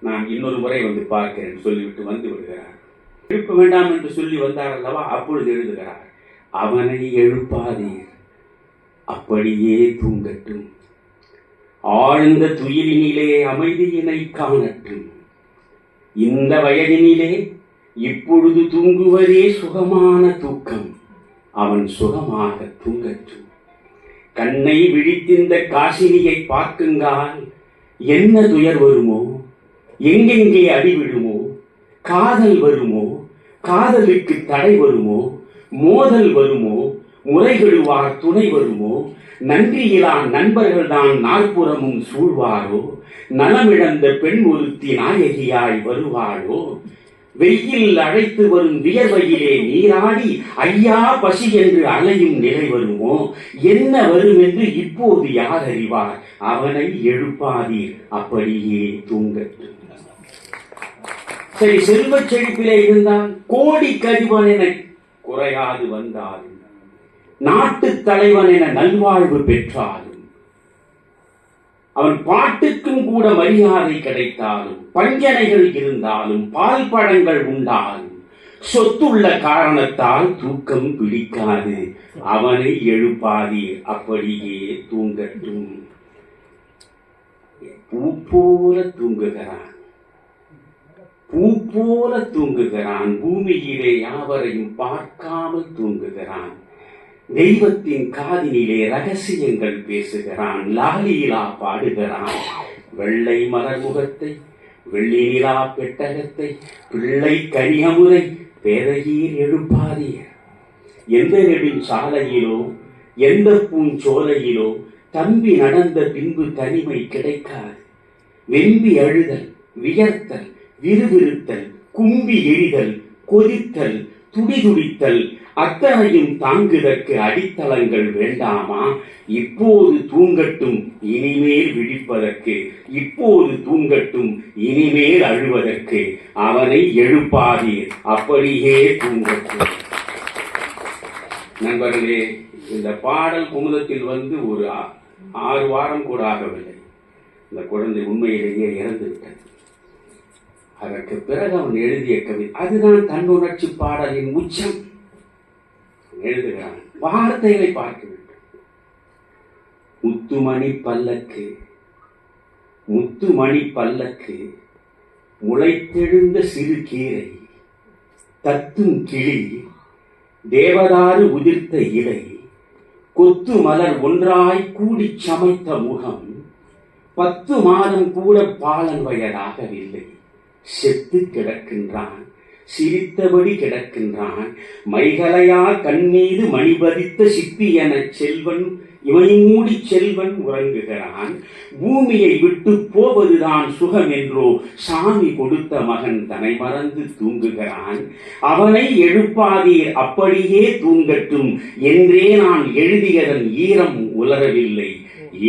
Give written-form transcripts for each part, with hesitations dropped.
நான் இன்னொரு முறை வந்து பார்க்கிறேன் சொல்லிவிட்டு வந்து விடுகிறார். எழுப்ப வேண்டாம் என்று சொல்லி வந்தார் அல்லவா, அப்பொழுது எழுதுகிறார், அவனை எழுப்பாதீர், அப்படியே தூங்கட்டும், ஆழ்ந்த துயிலினிலே அமைதியினை காணட்டும், இந்த வயதினிலே இப்பொழுது தூங்குவதே சுகமான தூக்கம், அவன் சுகமாக தூங்கட்டும். கண்ணை விழித்திருந்த காசினியை பார்க்குங்கால் என்ன துயர் வருமோ, எங்கெங்கே அடி விழுமோ, காதல் வருமோ, காதலுக்கு தடை வருமோ, மோதல் வருமோ, முறைகெடுவார் துணை வருமோ, நன்றியிலா நண்பர்கள் தான் நாற்புறமும் சூழ்வாரோ, நலமிழந்த பெண் ஒருத்தி நாயகியாய் வருவாளோ, வெயில் அழைத்து வரும் வியர்வையிலே நீராடி ஐயா பசி என்று அலையும் நிலை வருமோ, என்ன வரும் என்று இப்போது யார் அறிவார், அவனை எழுப்பாதீர், அப்படியே தூங்கட்டும். சரி, செல்வச் செழிப்பிலே இருந்தால் கோடிக்கதிபன் என குறையாது வந்தாலும், நாட்டு தலைவன் என நல்வாழ்வு பெற்றாலும், அவன் பாட்டுக்கும் கூட மரியாதை கிடைத்தாலும், பஞ்சனைகள் இருந்தாலும், பால் பழங்கள் உண்டாலும், சொத்துள்ள காரணத்தால் தூக்கம் பிடிக்காது, அவனை எழுப்பாதீர், அப்படியே தூங்கட்டும். பூ போல தூங்குகிறான், பூ போல தூங்குகிறான், பூமியிலே யாவரையும் பார்க்காமல் தூங்குகிறான், தெய்வத்தின் காதினிலே ரகசியங்கள் பேசுகிறான், லாலீலா பாடுகிறான், வெள்ளை மலர் முகத்தை, வெள்ளி நிலா பெட்டகத்தை, பிள்ளை கனியமுறை பேரையீர் எழுப்பாதீர். எந்த நெடும் சாலையிலோ எந்த பூஞ்சோலையிலோ தம்பி நடந்த பின்பு தனிமை கிடைக்காது. வெம்பி அழுதல், வியர்த்தல், விறுவிறுத்தல், கும்பி எரிதல், கொதித்தல், துடிதுடித்தல் அத்தனையும் தாங்குதற்கு அடித்தளங்கள் வேண்டாமா? இப்போது தூங்கட்டும், இனிமேல் விழிப்பதற்கு, இப்போது தூங்கட்டும், இனிமேல் அழுவதற்கு, அவனை எழுப்பாதீர், அப்படியே தூங்கட்டும். நண்பர்களே, இந்த பாடல் குமுதத்தில் வந்து ஒரு 6 வாரம் கூட ஆகவில்லை. இந்த குழந்தை உண்மையிலேயே இறந்து விட்டது. அதற்கு பிறகு அவன் எழுதிய கவிதை, அதுதான் தன்னுணர்ச்சி பாடலின் உச்சம். எழுதுகிறான், வார்த்தைகளை பார்க்க வேண்டும். முத்துமணி பல்லக்கு, முத்துமணி பல்லக்கு, முளைத்தெழுந்த சிறு கீரை, தத்தும் கிளி, தேவதாறு உதிர்த்த இலை, கொத்து மலர் ஒன்றாய் கூடி சமைத்த முகம், 10 மாதம் கூட பாலன் வயதாகவில்லை, செத்து கிடக்கின்றான், சிரித்தபடி கிடக்கின்றான், மைகளையா கண்மீது மணிபதித்த சிப்பி என செல்வன் இமைமூடி செல்வன் உறங்குகிறான். பூமியை விட்டு போவதுதான் சுகம் என்றோ சாமி கொடுத்த மகன் தன்னை மறந்து தூங்குகிறான். அவனை எழுப்பாதீர், அப்படியே தூங்கட்டும் என்றே நான் எழுதியதன் ஈரம் உலரவில்லை.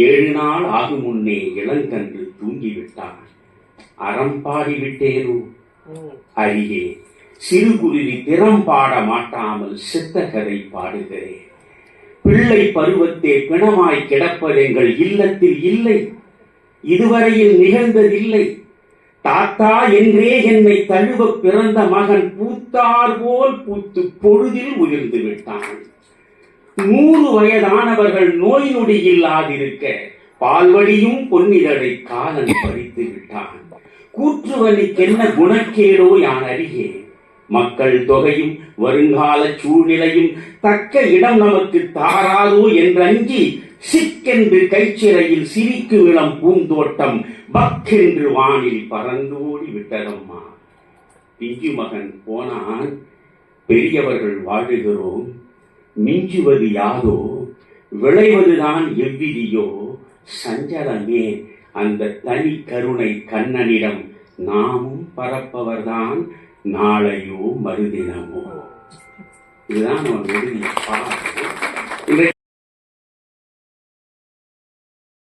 7 நாள் ஆகும் முன்னே இளங்கன்று தூங்கிவிட்டான். அறம் பாடிவிட்டேனோ அரியே, சிறுகுருவி திறம் பாட மாட்டாமல் சித்த கதை பாடுகிறேன். பிள்ளை பருவத்தே பிணமாய் கிடப்பதெங்கள் இல்லத்தில் இல்லை, இதுவரையில் நிகழ்ந்ததில்லை. தாத்தா என்றே என்னை தழுவ பிறந்த மகன் பூத்தார் போல் பூத்து பொழுதில் உதிர்ந்து விட்டான். 100 வயதானவர்கள் நோய் நொடி இல்லாதிருக்க பால்வடியும் பொன்னிதழை காலன் பறித்து விட்டான். கூற்றுவனுக்கென்ன குணக்கேடோ யான் அறியேன். மக்கள் தொகையும் வருங்கால சூழ்நிலையும் தக்க இடம் நமக்கு தாராதோ என்றஞ்சி சிக்கென்று கைச்சிறையில் சிரிக்கு இளம் பூந்தோட்டம் பக்கென்று வானில் பறந்தோடி விட்டதம்மா. பிஞ்சு மகன் போனான், பெரியவர்கள் வாழுகிறோம், மிஞ்சுவது யாதோ, விளைவதுதான் எவ்விதியோ, சஞ்சலமே அந்த தனி கருணை கண்ணனிடம் நாமும் பரப்பவர்தான் நாளையோ மறுதினமோ. இதுதான் அவன் எழுதிய பாடல்.